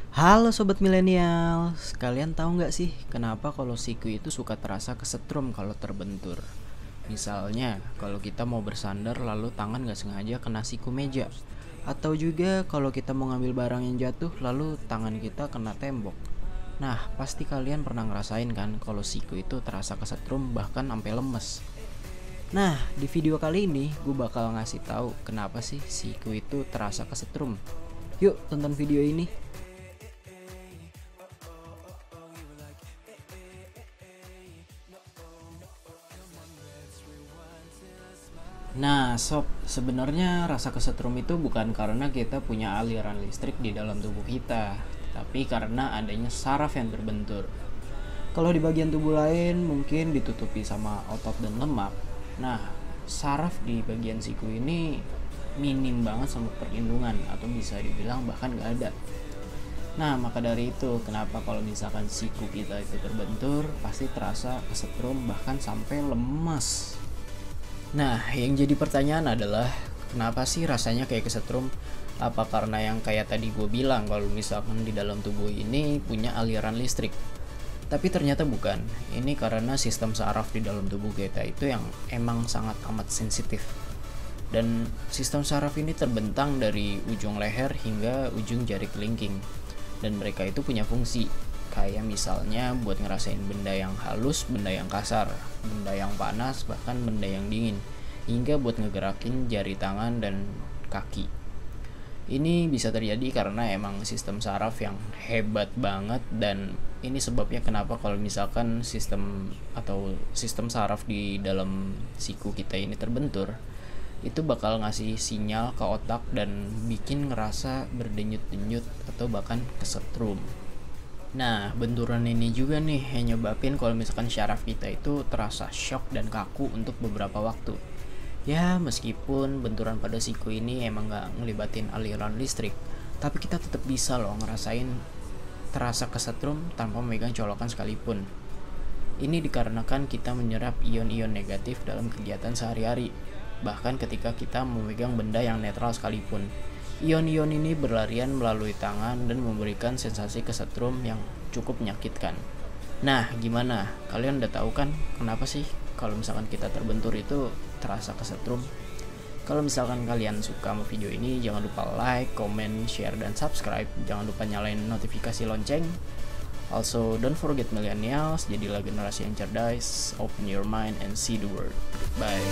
Halo sobat milenial, kalian tahu nggak sih kenapa kalau siku itu suka terasa kesetrum kalau terbentur? Misalnya, kalau kita mau bersandar lalu tangan nggak sengaja kena siku meja. Atau juga kalau kita mau ngambil barang yang jatuh lalu tangan kita kena tembok. Nah, pasti kalian pernah ngerasain kan kalau siku itu terasa kesetrum bahkan sampai lemes. Nah, di video kali ini gue bakal ngasih tahu kenapa sih siku itu terasa kesetrum. Yuk, tonton video ini. Nah, sob, sebenarnya rasa kesetrum itu bukan karena kita punya aliran listrik di dalam tubuh kita, tapi karena adanya saraf yang terbentur. Kalau di bagian tubuh lain mungkin ditutupi sama otot dan lemak. Nah, saraf di bagian siku ini minim banget sama perlindungan atau bisa dibilang bahkan gak ada. Nah, maka dari itu kenapa kalau misalkan siku kita itu terbentur pasti terasa kesetrum bahkan sampai lemas. Nah, yang jadi pertanyaan adalah kenapa sih rasanya kayak kesetrum? Apa karena yang kayak tadi gue bilang kalau misalkan di dalam tubuh ini punya aliran listrik? Tapi ternyata bukan. Ini karena sistem saraf di dalam tubuh kita itu yang emang sangat amat sensitif. Dan sistem saraf ini terbentang dari ujung leher hingga ujung jari kelingking. Dan mereka itu punya fungsi kayak misalnya buat ngerasain benda yang halus, benda yang kasar, benda yang panas, bahkan benda yang dingin, hingga buat ngegerakin jari tangan dan kaki. Ini bisa terjadi karena emang sistem saraf yang hebat banget, dan ini sebabnya kenapa kalau misalkan sistem saraf di dalam siku kita ini terbentur, itu bakal ngasih sinyal ke otak dan bikin ngerasa berdenyut-denyut atau bahkan kesetrum. Nah, benturan ini juga nih yang nyebabin kalau misalkan syaraf kita itu terasa shock dan kaku untuk beberapa waktu. Ya, meskipun benturan pada siku ini emang gak ngelibatin aliran listrik, tapi kita tetap bisa loh ngerasain terasa kesetrum tanpa memegang colokan sekalipun. Ini dikarenakan kita menyerap ion-ion negatif dalam kegiatan sehari-hari, bahkan ketika kita memegang benda yang netral sekalipun. Ion-ion ini berlarian melalui tangan dan memberikan sensasi kesetrum yang cukup menyakitkan. Nah, gimana? Kalian udah tahu kan kenapa sih kalau misalkan kita terbentur itu terasa kesetrum? Kalau misalkan kalian suka sama video ini, jangan lupa like, comment, share, dan subscribe. Jangan lupa nyalain notifikasi lonceng. Also, don't forget millennials, jadilah generasi yang cerdas, open your mind and see the world. Bye.